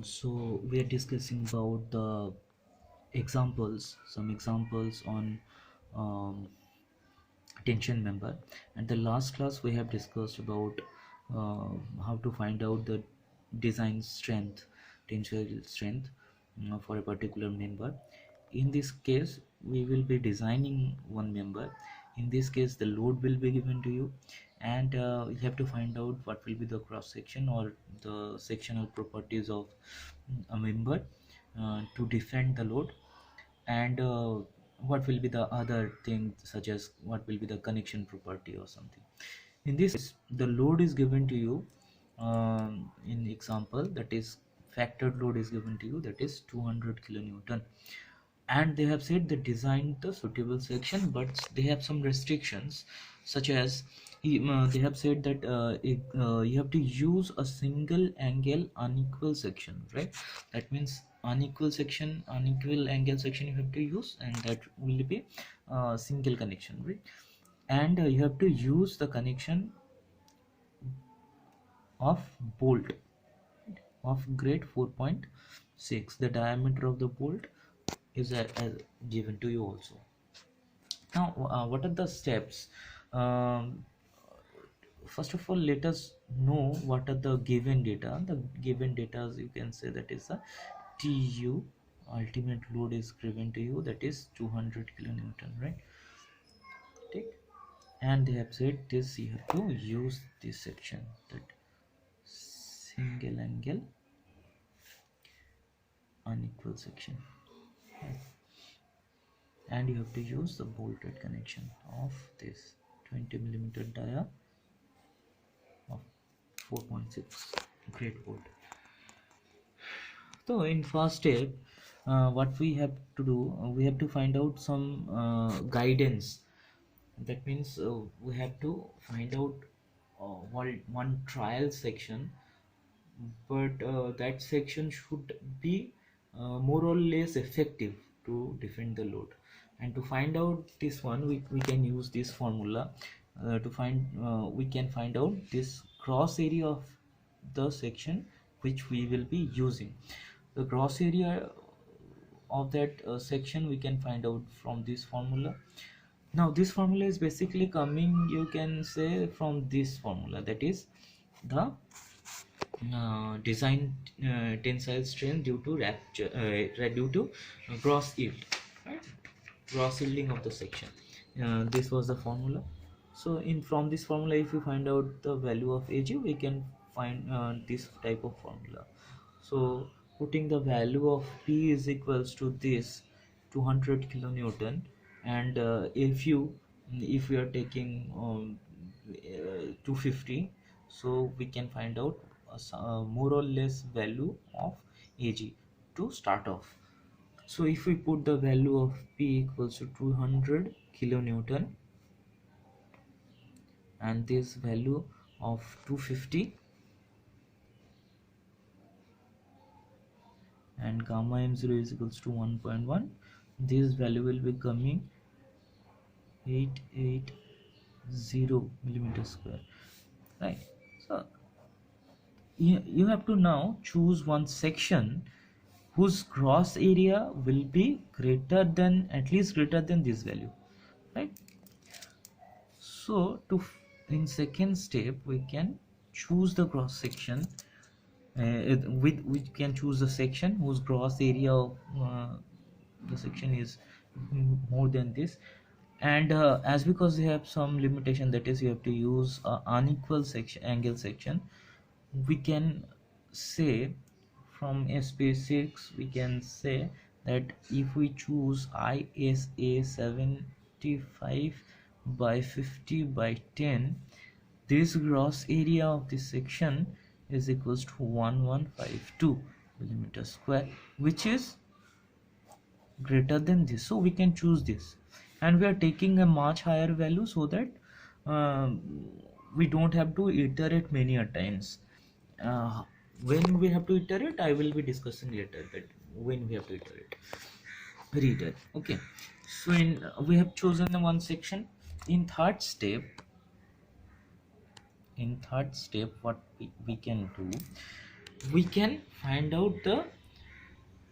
So we are discussing about the some examples on um, tension member. And the last class we have discussed about uh, how to find out the design strength, tensile strength for a particular member. In this case, we will be designing one member. In this case, the load will be given to you, and you have to find out what will be the cross section or the sectional properties of a member to defend the load, and what will be the other thing, such as what will be the connection property or something. In this case, the load is given to you in example, that is factored load is given to you, that is 200 kilonewton, and they have said they designed the suitable section, but they have some restrictions, such as they have said that you have to use a single angle unequal section, right? That means unequal angle section you have to use, and that will be single connection, right? And you have to use the connection of bolt of grade 4.6. The diameter of the bolt is given to you also. Now what are the steps? um, First of all, let us know what are the given data. The given data, you can say, that is the TU, ultimate load is given to you, that is 200 kilonewton, right? Take. And they have said this, you have to use this section, that single angle unequal section, right? And you have to use the bolted connection of this 20 millimeter dia of 4.6 grade bolt. So in first step, what we have to do, we have to find out some guidance. That means we have to find out one trial section, but that section should be more or less effective to defend the load. And to find out this one, we can use this formula to find we can find out this cross area of the section which we will be using. The gross area of that section we can find out from this formula. Now this formula is basically coming, you can say, from this formula, that is the design tensile strength due to rupture, due to gross yield, right? Gross yielding of the section. This was the formula. So in from this formula, if you find out the value of Ag, we can find this type of formula. So putting the value of P is equals to this 200 kilonewton, and if we are taking 250, so we can find out more or less value of Ag to start off. So if we put the value of P equals to 200 kilonewton and this value of 250, and gamma m0 is equals to 1.1, this value will be coming 880 millimeter square, right? So you have to now choose one section whose gross area will be greater than, at least greater than this value, right? So in second step, we can choose the cross section with we can choose the section whose gross area of the section is more than this. And as because we have some limitation, that is you have to use unequal section angle section, we can say from SP6 we can say that if we choose ISA 75 by 50 by 10, this gross area of this section is equals to 1152 millimeter square, which is greater than this. So we can choose this, and we are taking a much higher value so that um, we don't have to iterate many a times. uh, when we have to iterate, I will be discussing later that when we have to iterate, read it. Okay, so we have chosen the one section. In third step what we can do, we can find out the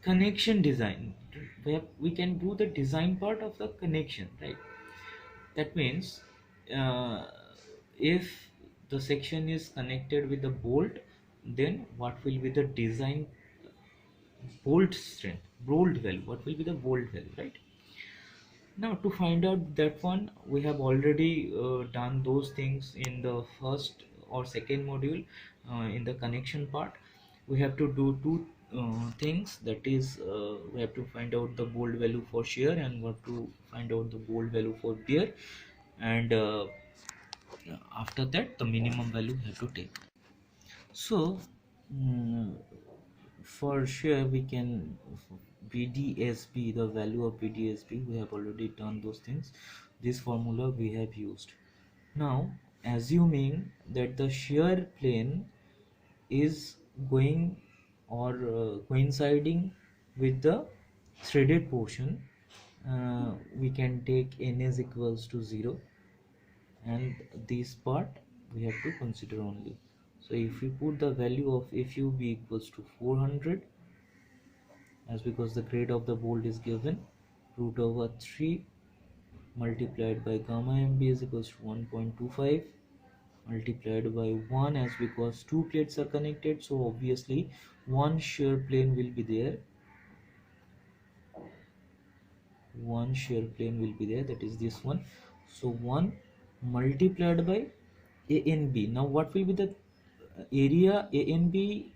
connection design, where we can do the design part of the connection, right? That means uh, if the section is connected with the bolt, then what will be the design bolt strength, bolt value, what will be the bolt value, right? Now to find out that one, we have already done those things in the first or second module. In the connection part, we have to do two things, that is we have to find out the bolt value for shear and what to find out the bolt value for bear, and after that the minimum value we have to take. So mm, for sure we can BDSB, the value of BDSB, we have already done those things. This formula we have used. Now assuming that the shear plane is going or coinciding with the threaded portion, we can take n is equals to 0, and this part we have to consider only. So if we put the value of FUB equals to 400, as because the grade of the bolt is given, root over 3 multiplied by gamma mb is equals to 1.25 multiplied by 1, as because two plates are connected, so obviously one shear plane will be there, one shear plane will be there, that is this one. So 1 multiplied by ANB. Now what will be the area? ANB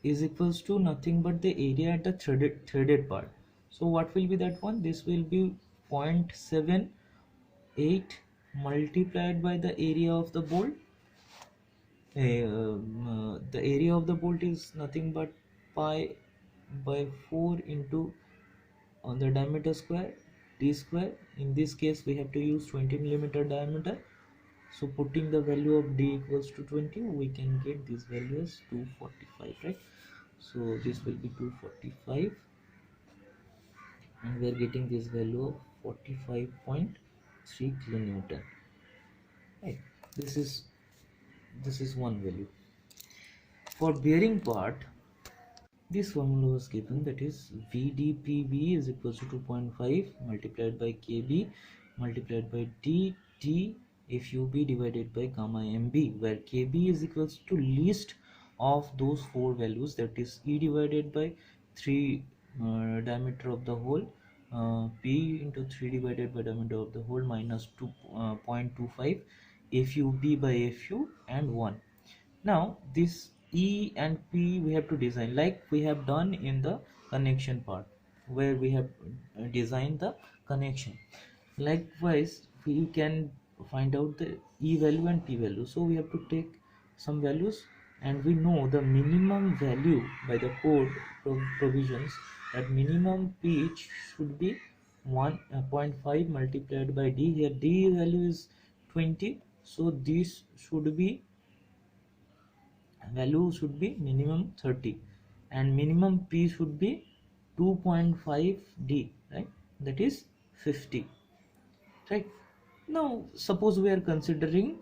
is equals to nothing but the area at the threaded part. So what will be that one? This will be 0.78 multiplied by the area of the bolt. The area of the bolt is nothing but pi by 4 into on the diameter square, d square. In this case we have to use 20 millimeter diameter, so putting the value of d equals to 20, we can get this value as 245, right? So this will be 245, and we are getting this value of 45.3 kilonewton, right? This is one value. For bearing part, this formula was given, that is VDPB is equals to 2.5 multiplied by KB multiplied by DT FUB divided by gamma MB, where KB is equals to least of those four values, that is E divided by 3 diameter of the hole, P into 3 divided by diameter of the hole minus 2.25 FUB by FU and 1. Now this E and P we have to design like we have done in the connection part, where we have designed the connection. Likewise we can find out the E value and P value, so we have to take some values, and we know the minimum value by the code provisions, that minimum pitch should be 1.5 multiplied by D. Here D value is 20, so this should be value should be minimum 30, and minimum P should be 2.5 D, right? That is 50, right? Now suppose we are considering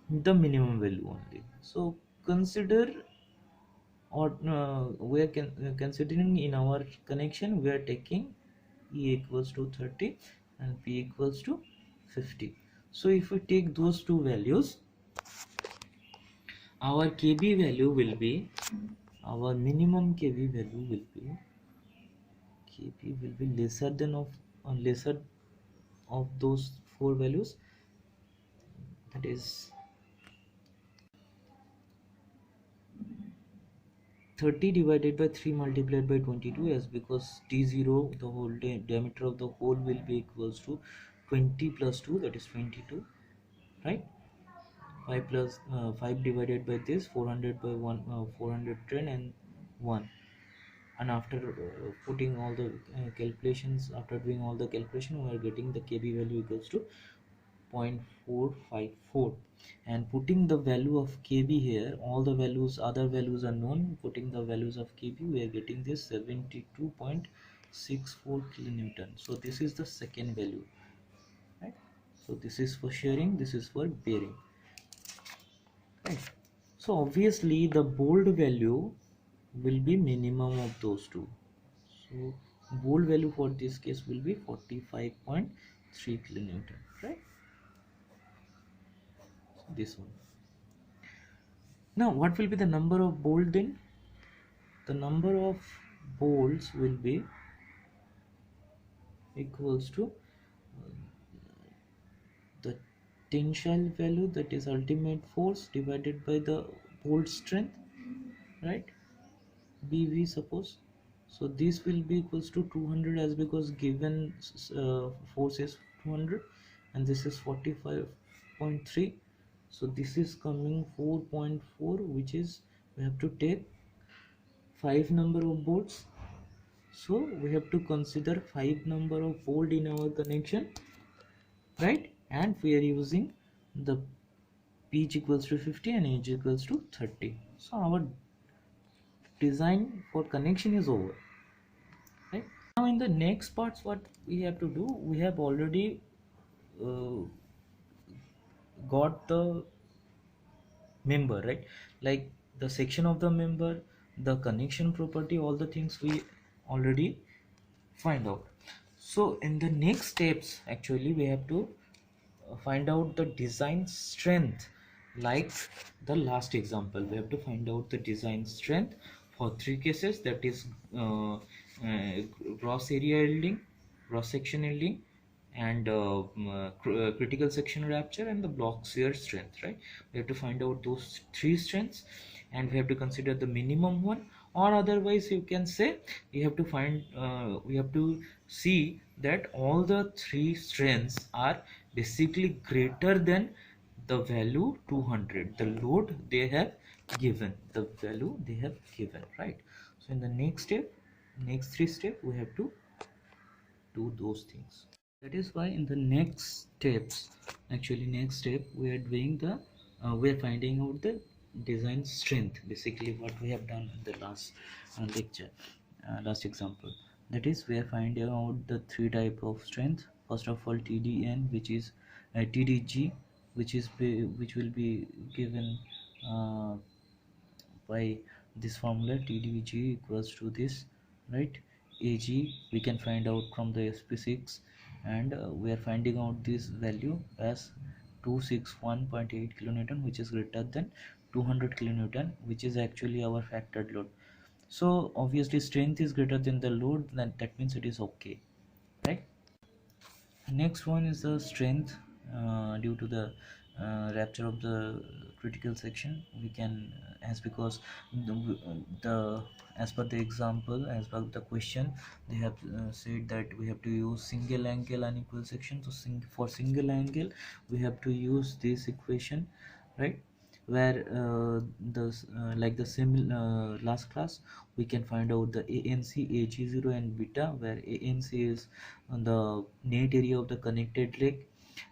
the minimum value only, so consider, or we are considering in our connection we are taking E equals to 30 and P equals to 50. So if we take those two values, our KB value will be, our minimum KB value will be, KB will be lesser than of lesser of those four values, that is 30 divided by 3 multiplied by 22, as because T0 the whole diameter of the hole will be equals to 20 plus 2, that is 22, right? 5 plus 5 divided by this 400 by 1 410 and 1, and after putting all the calculations, after doing all the calculation, we are getting the KB value equals to 0.454, and putting the value of KB here, all the values, other values are known, putting the values of KB, we are getting this 72.64 kilonewton. So this is the second value, right? So this is for shearing, this is for bearing, right? So obviously the bold value will be minimum of those two. So bold value for this case will be 45.3 kilonewton, right? So this one. Now what will be the number of bolt then? The number of bolts will be equals to the tensile value, that is ultimate force, divided by the bolt strength, right? BV suppose. So this will be equals to 200, as because given force is 200 and this is 45.3. So this is coming 4.4, which is we have to take 5 number of bolts. So we have to consider 5 number of bolt in our connection, right? And we are using the pitch equals to 50 and edge equals to 30. So our design for connection is over, right? Now in the next parts, what we have to do, we have already uh, got the member, right? Like the section of the member, the connection property, all the things we already find out. So in the next steps, actually we have to find out the design strength. Like the last example, we have to find out the design strength for three cases, that is gross area yielding, cross section yielding, and critical section rupture, and the block shear strength, right? We have to find out those three strengths, and we have to consider the minimum one, or otherwise you can say we have to find we have to see that all the three strengths are basically greater than the value 200, the load they have given, the value they have given, right? So in the next step, next three step, we have to do those things. That is why in the next steps, actually next step, we are doing the we are finding out the design strength, basically what we have done in the last lecture, last example. That is, we are finding out the three type of strength. First of all, TDN, which is TDG, which will be given uh, by this formula, TDG equals to this, right? AG we can find out from the SP6, and we are finding out this value as 261.8 kilonewton, which is greater than 200 kilonewton, which is actually our factored load. So obviously strength is greater than the load, then that means it is okay, right? Next one is the strength due to the rupture of the critical section. We can as because the as per the example, as per the question, they have said that we have to use single angle unequal section. So for single angle we have to use this equation, right? Where like the same last class, we can find out the ANC, AG0 and beta, where ANC is the net area of the connected leg,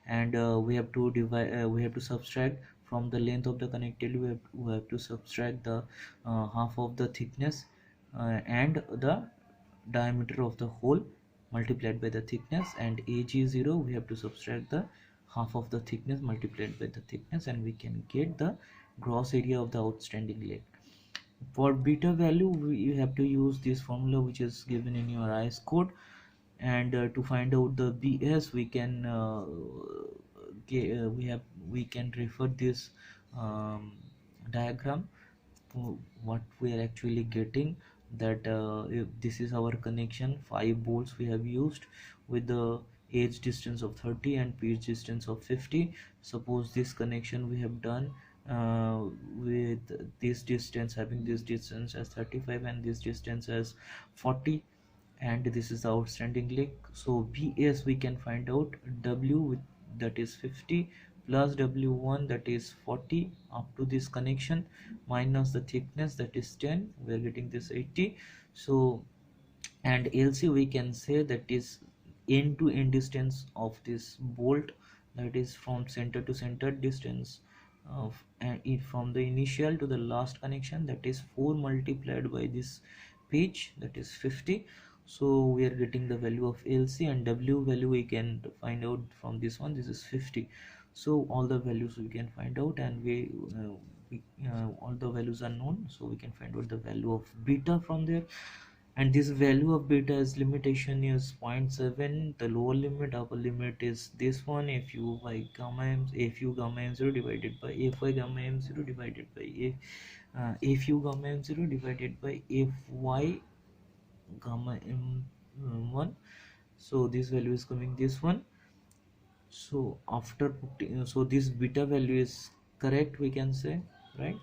and we have to divide we have to subtract from the length of the connected, we have to subtract the half of the thickness and the diameter of the hole multiplied by the thickness, and AG0 we have to subtract the half of the thickness multiplied by the thickness, and we can get the gross area of the outstanding leg. For beta value, you have to use this formula which is given in your IS code, and to find out the BS, we can we can refer this um, diagram to what we are actually getting, that if this is our connection, 5 bolts we have used with the edge distance of 30 and pitch distance of 50. Suppose this connection we have done with this distance, having this distance as 35 and this distance as 40, and this is the outstanding leg. So BS we can find out W with, that is 50, plus W1 that is 40 up to this connection, minus the thickness that is 10, we are getting this 80. So and LC we can say that is end to end distance of this bolt, that is from center to center distance of, and it from the initial to the last connection, that is 4 multiplied by this pitch, that is 50. So we are getting the value of LC, and W value we can find out from this one, this is 50. So all the values we can find out, and all the values are known, so we can find out the value of beta from there. And this value of beta's limitation is 0.7. The lower limit, upper limit is this one, fu by gamma m, fu gamma m0 divided by fy gamma m0 divided by fu gamma m0 divided by fy gamma m1. So this value is coming this one. So after putting, so this beta value is correct, we can say, right?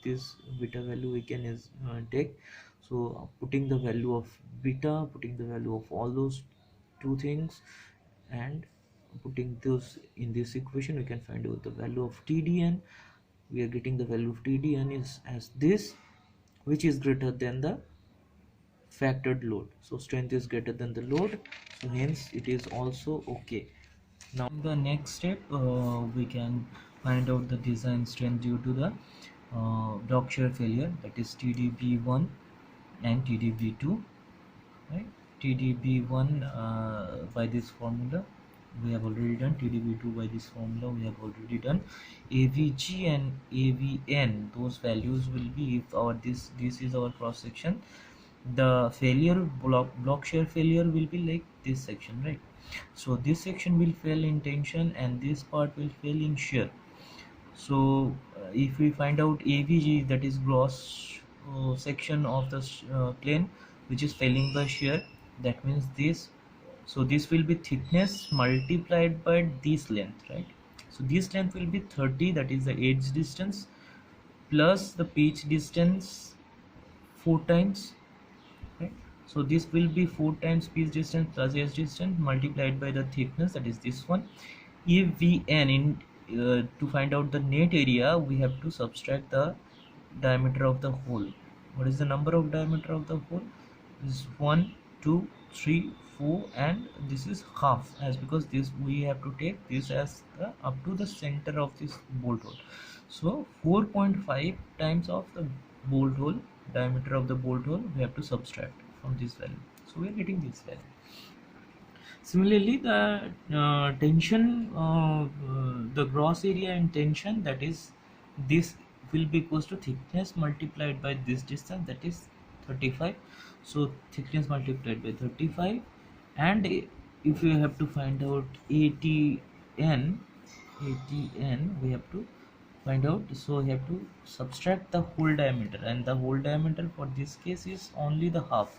This beta value we can is take. So putting the value of beta, putting the value of all those two things, and putting those in this equation, we can find out the value of TDN. We are getting the value of TDN is as this, which is greater than the factored load. So strength is greater than the load, so hence it is also okay. Now in the next step, we can find out the design strength due to the block shear failure, that is TDB1 and TDB2, right? TDB1 by this formula we have already done, TDB2 by this formula we have already done. AVG and AVN, those values will be, if our this is our cross section, the failure block shear failure will be like this section, right? So this section will fail in tension and this part will fail in shear. So if we find out AVG, that is gross section of the plane which is failing by shear, that means this, so this will be thickness multiplied by this length, right? So this length will be 30, that is the edge distance, plus the pitch distance 4 times, right? So this will be 4 times pitch distance plus edge distance multiplied by the thickness, that is this one. If Vn in to find out the net area, we have to subtract the diameter of the hole. What is the number of diameter of the hole? This is 1, 2, 3, 4, and this is half, as because this we have to take this as the up to the center of this bolt hole. So 4.5 times of the bolt hole, diameter of the bolt hole, we have to subtract from this value. So we are getting this value. Similarly, the tension, the gross area in tension, that is this will be equals to thickness multiplied by this distance, that is 35. So thickness multiplied by 35, and if you have to find out ATN, we have to find out, so we have to subtract the whole diameter, and the whole diameter for this case is only the half.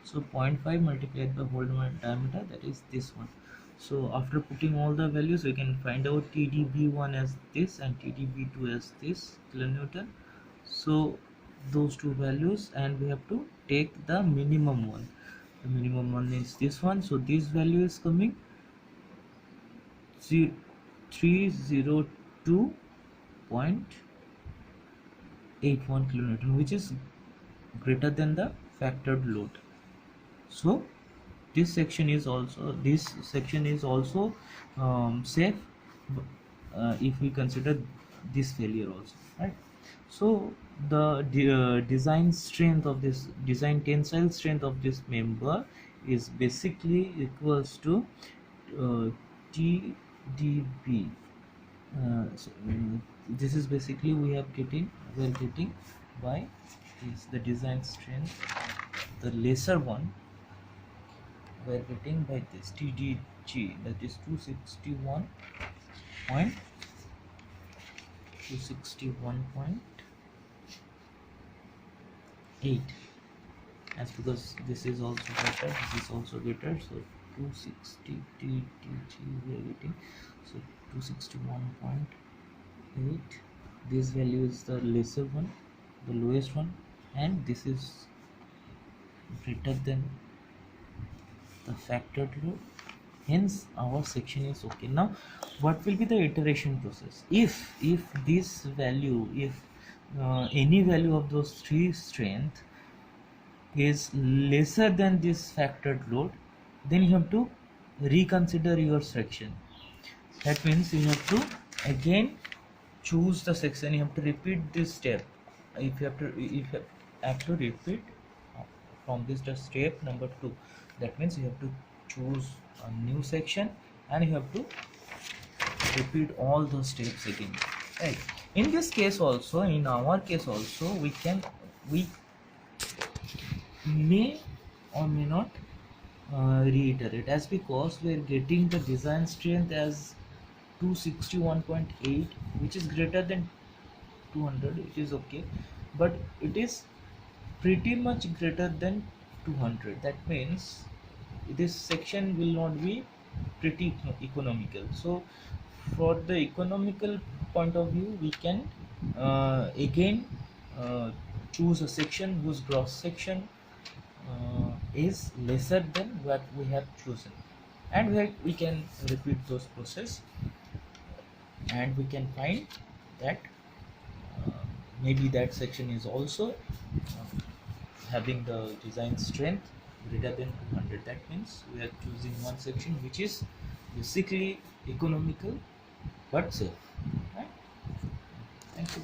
So 0.5 multiplied by whole diameter, that is this one. So after putting all the values, we can find out TDB1 as this and TDB2 as this kilonewton. So those two values, and we have to take the minimum one. The minimum one is this one. So this value is coming 302.81 kilonewton, which is greater than the factored load. So this section is also safe if we consider this failure also, right? So the design strength of this, design tensile strength of this member is basically equals to TDB. This is basically we are getting by is the design strength, the lesser one we are getting by this TDG, that is 261.8, as because this is also greater, this is also greater, so 260 TDG we are getting, so 261.8. this value is the lesser one, the lowest one, and this is greater than the factored load, hence our section is okay. Now what will be the iteration process? If this value, if any value of those three strength is lesser than this factored load, then you have to reconsider your section. That means you have to again choose the section, you have to repeat this step. If you have to repeat from this step number 2, that means you have to choose a new section and you have to repeat all those steps again, right? In this case also, in our case also, we may or may not reiterate, as because we are getting the design strength as 261.8, which is greater than 200. It is okay, but it is pretty much greater than 200. That means this section will not be pretty economical. So for the economical point of view, we can again choose a section whose cross section is lesser than what we have chosen, and we can repeat those process, and we can find that uh, maybe that section is also having the design strength greater than 200. That means we are choosing one section which is basically economical but safe, right? Thank you.